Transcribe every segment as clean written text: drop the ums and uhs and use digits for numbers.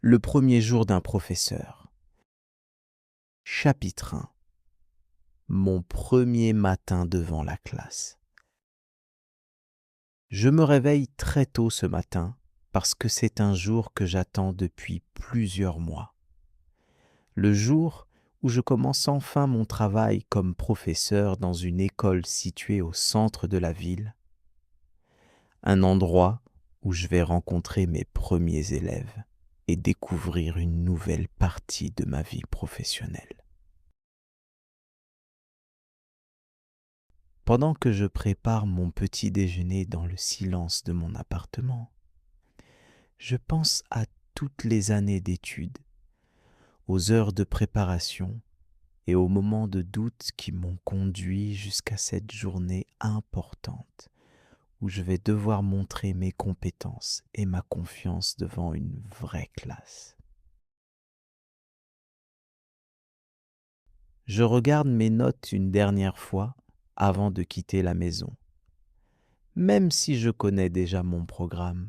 Le premier jour d'un professeur. Chapitre 1. Mon premier matin devant la classe. Je me réveille très tôt ce matin parce que c'est un jour que j'attends depuis plusieurs mois. Le jour où je commence enfin mon travail comme professeur dans une école située au centre de la ville, un endroit où je vais rencontrer mes premiers élèves et découvrir une nouvelle partie de ma vie professionnelle. Pendant que je prépare mon petit déjeuner dans le silence de mon appartement, je pense à toutes les années d'études, aux heures de préparation et aux moments de doute qui m'ont conduit jusqu'à cette journée importante où je vais devoir montrer mes compétences et ma confiance devant une vraie classe. Je regarde mes notes une dernière fois avant de quitter la maison, même si je connais déjà mon programme,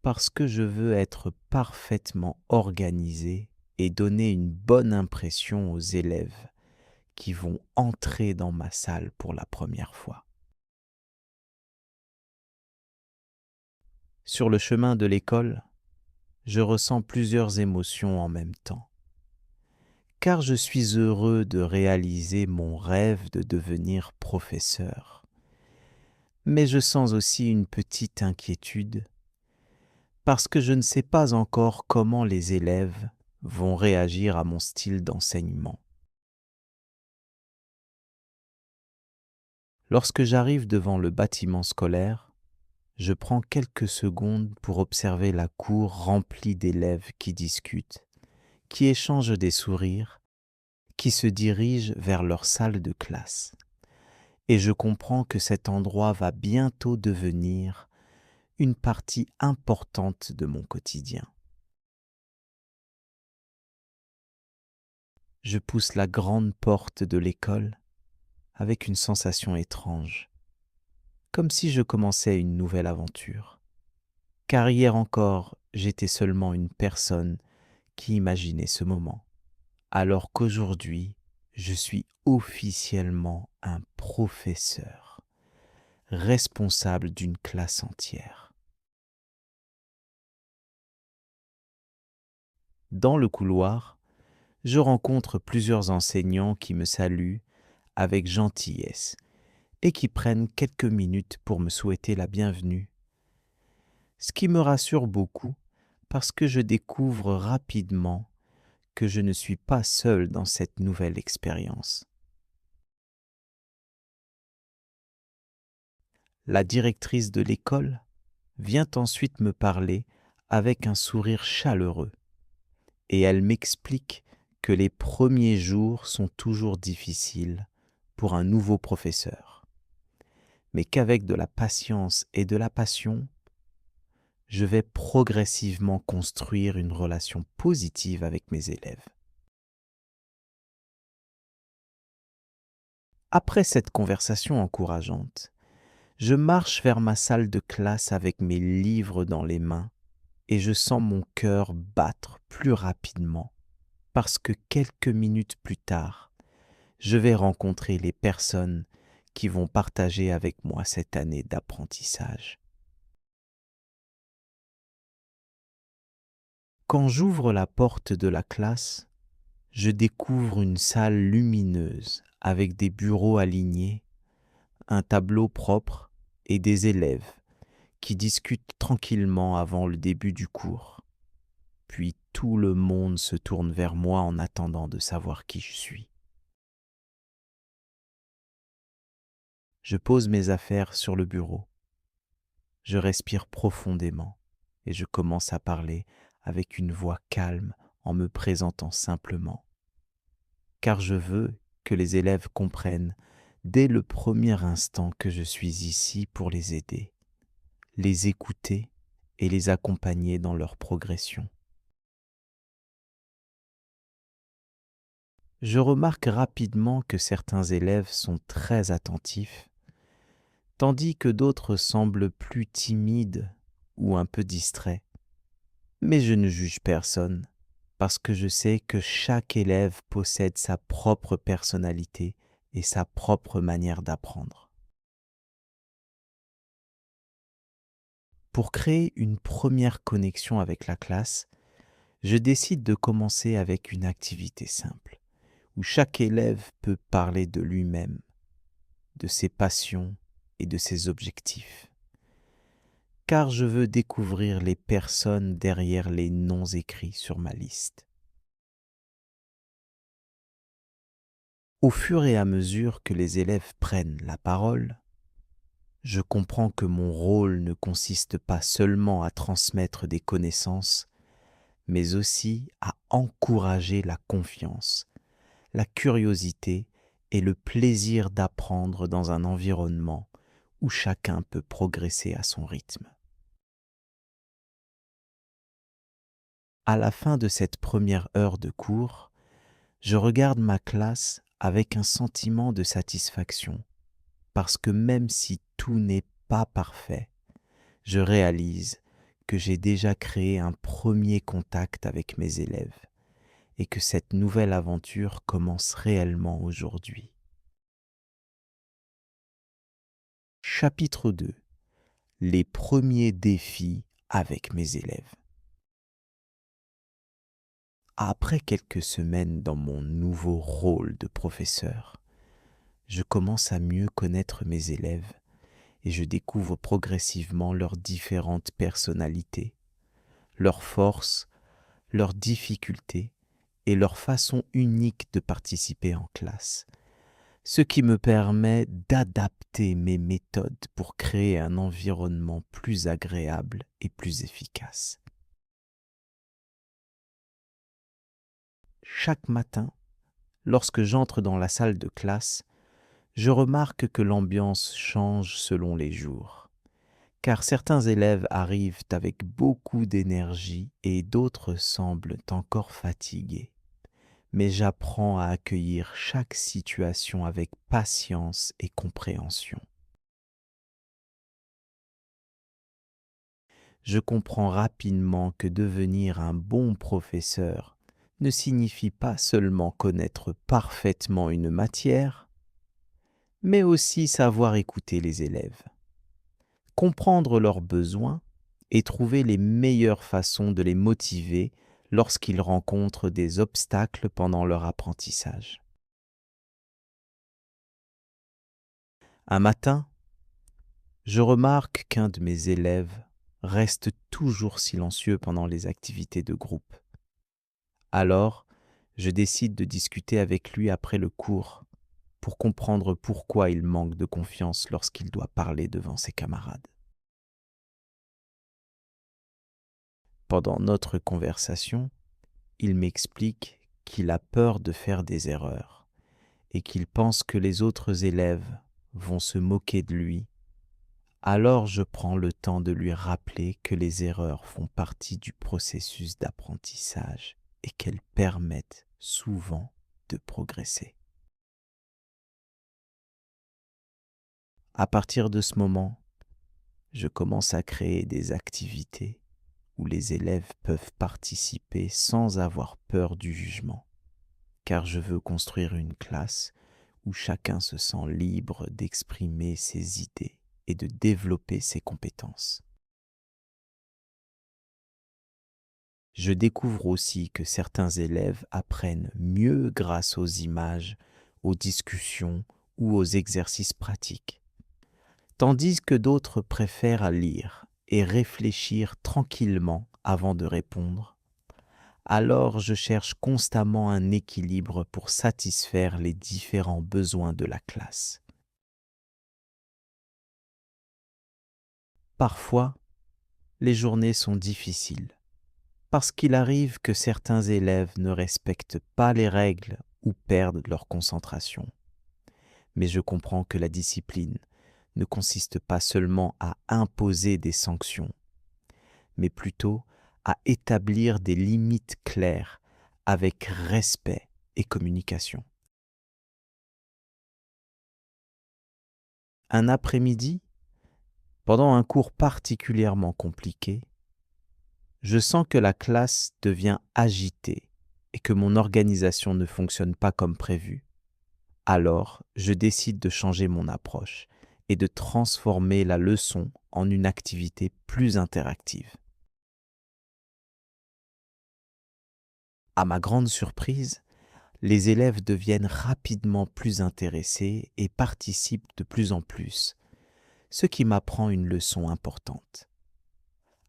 parce que je veux être parfaitement organisé et donner une bonne impression aux élèves qui vont entrer dans ma salle pour la première fois. Sur le chemin de l'école, je ressens plusieurs émotions en même temps, car je suis heureux de réaliser mon rêve de devenir professeur. Mais je sens aussi une petite inquiétude, parce que je ne sais pas encore comment les élèves vont réagir à mon style d'enseignement. Lorsque j'arrive devant le bâtiment scolaire, je prends quelques secondes pour observer la cour remplie d'élèves qui discutent, qui échangent des sourires, qui se dirigent vers leur salle de classe. Et je comprends que cet endroit va bientôt devenir une partie importante de mon quotidien. Je pousse la grande porte de l'école avec une sensation étrange, comme si je commençais une nouvelle aventure. Car hier encore, j'étais seulement une personne qui imaginait ce moment, alors qu'aujourd'hui, je suis officiellement un professeur, responsable d'une classe entière. Dans le couloir, je rencontre plusieurs enseignants qui me saluent avec gentillesse et qui prennent quelques minutes pour me souhaiter la bienvenue, ce qui me rassure beaucoup parce que je découvre rapidement que je ne suis pas seul dans cette nouvelle expérience. La directrice de l'école vient ensuite me parler avec un sourire chaleureux et elle m'explique que les premiers jours sont toujours difficiles pour un nouveau professeur, mais qu'avec de la patience et de la passion, je vais progressivement construire une relation positive avec mes élèves. Après cette conversation encourageante, je marche vers ma salle de classe avec mes livres dans les mains et je sens mon cœur battre plus rapidement parce que quelques minutes plus tard, je vais rencontrer les personnes qui vont partager avec moi cette année d'apprentissage. Quand j'ouvre la porte de la classe, je découvre une salle lumineuse avec des bureaux alignés, un tableau propre et des élèves qui discutent tranquillement avant le début du cours. Puis tout le monde se tourne vers moi en attendant de savoir qui je suis. Je pose mes affaires sur le bureau. Je respire profondément et je commence à parler avec une voix calme en me présentant simplement. Car je veux que les élèves comprennent dès le premier instant que je suis ici pour les aider, les écouter et les accompagner dans leur progression. Je remarque rapidement que certains élèves sont très attentifs, tandis que d'autres semblent plus timides ou un peu distraits. Mais je ne juge personne parce que je sais que chaque élève possède sa propre personnalité et sa propre manière d'apprendre. Pour créer une première connexion avec la classe, je décide de commencer avec une activité simple, où chaque élève peut parler de lui-même, de ses passions et de ses objectifs. Car je veux découvrir les personnes derrière les noms écrits sur ma liste. Au fur et à mesure que les élèves prennent la parole, je comprends que mon rôle ne consiste pas seulement à transmettre des connaissances, mais aussi à encourager la confiance, la curiosité et le plaisir d'apprendre dans un environnement où chacun peut progresser à son rythme. À la fin de cette première heure de cours, je regarde ma classe avec un sentiment de satisfaction, parce que même si tout n'est pas parfait, je réalise que j'ai déjà créé un premier contact avec mes élèves et que cette nouvelle aventure commence réellement aujourd'hui. Chapitre 2. Les premiers défis avec mes élèves. Après quelques semaines dans mon nouveau rôle de professeur, je commence à mieux connaître mes élèves et je découvre progressivement leurs différentes personnalités, leurs forces, leurs difficultés et leur façon unique de participer en classe, ce qui me permet d'adapter mes méthodes pour créer un environnement plus agréable et plus efficace. Chaque matin, lorsque j'entre dans la salle de classe, je remarque que l'ambiance change selon les jours, car certains élèves arrivent avec beaucoup d'énergie et d'autres semblent encore fatigués. Mais j'apprends à accueillir chaque situation avec patience et compréhension. Je comprends rapidement que devenir un bon professeur ne signifie pas seulement connaître parfaitement une matière, mais aussi savoir écouter les élèves, comprendre leurs besoins et trouver les meilleures façons de les motiver lorsqu'ils rencontrent des obstacles pendant leur apprentissage. Un matin, je remarque qu'un de mes élèves reste toujours silencieux pendant les activités de groupe. Alors, je décide de discuter avec lui après le cours pour comprendre pourquoi il manque de confiance lorsqu'il doit parler devant ses camarades. Pendant notre conversation, il m'explique qu'il a peur de faire des erreurs et qu'il pense que les autres élèves vont se moquer de lui. Alors je prends le temps de lui rappeler que les erreurs font partie du processus d'apprentissage et qu'elles permettent souvent de progresser. À partir de ce moment, je commence à créer des activités où les élèves peuvent participer sans avoir peur du jugement, car je veux construire une classe où chacun se sent libre d'exprimer ses idées et de développer ses compétences. Je découvre aussi que certains élèves apprennent mieux grâce aux images, aux discussions ou aux exercices pratiques, tandis que d'autres préfèrent à lire et réfléchir tranquillement avant de répondre. Alors je cherche constamment un équilibre pour satisfaire les différents besoins de la classe. Parfois, les journées sont difficiles, parce qu'il arrive que certains élèves ne respectent pas les règles ou perdent leur concentration. Mais je comprends que la discipline ne consiste pas seulement à imposer des sanctions, mais plutôt à établir des limites claires avec respect et communication. Un après-midi, pendant un cours particulièrement compliqué, Je sens que la classe devient agitée et que mon organisation ne fonctionne pas comme prévu. Alors, je décide de changer mon approche et de transformer la leçon en une activité plus interactive. À ma grande surprise, les élèves deviennent rapidement plus intéressés et participent de plus en plus, ce qui m'apprend une leçon importante.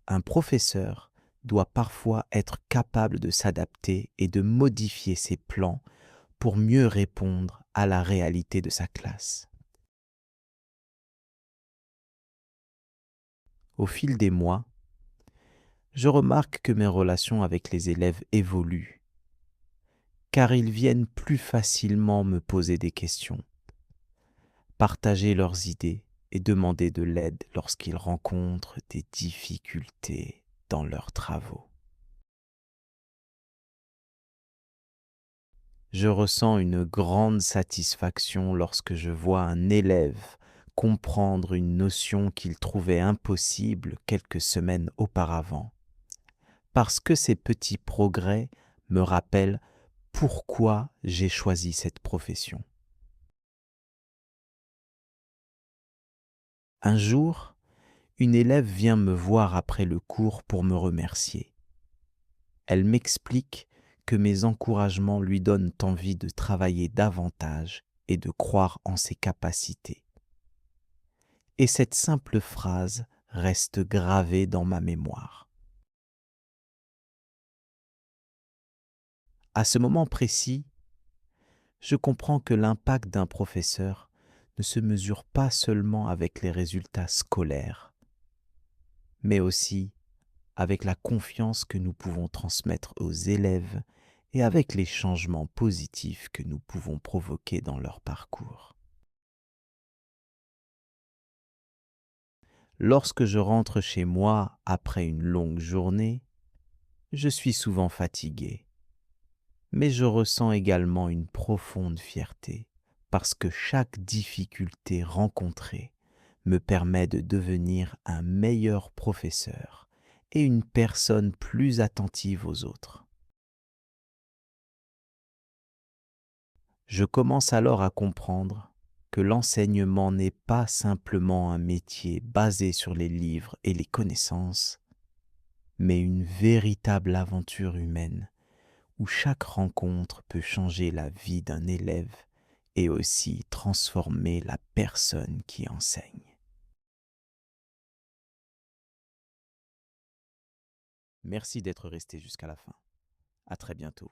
Un professeur doit parfois être capable de s'adapter et de modifier ses plans pour mieux répondre à la réalité de sa classe. Au fil des mois, je remarque que mes relations avec les élèves évoluent, car ils viennent plus facilement me poser des questions, partager leurs idées et demander de l'aide lorsqu'ils rencontrent des difficultés dans leurs travaux. Je ressens une grande satisfaction lorsque je vois un élève comprendre une notion qu'il trouvait impossible quelques semaines auparavant, parce que ces petits progrès me rappellent pourquoi j'ai choisi cette profession. Un jour, une élève vient me voir après le cours pour me remercier. Elle m'explique que mes encouragements lui donnent envie de travailler davantage et de croire en ses capacités. Et cette simple phrase reste gravée dans ma mémoire. À ce moment précis, je comprends que l'impact d'un professeur ne se mesure pas seulement avec les résultats scolaires, mais aussi avec la confiance que nous pouvons transmettre aux élèves et avec les changements positifs que nous pouvons provoquer dans leur parcours. Lorsque je rentre chez moi après une longue journée, je suis souvent fatigué, mais je ressens également une profonde fierté parce que chaque difficulté rencontrée me permet de devenir un meilleur professeur et une personne plus attentive aux autres. Je commence alors à comprendre que l'enseignement n'est pas simplement un métier basé sur les livres et les connaissances, mais une véritable aventure humaine où chaque rencontre peut changer la vie d'un élève et aussi transformer la personne qui enseigne. Merci d'être resté jusqu'à la fin. À très bientôt.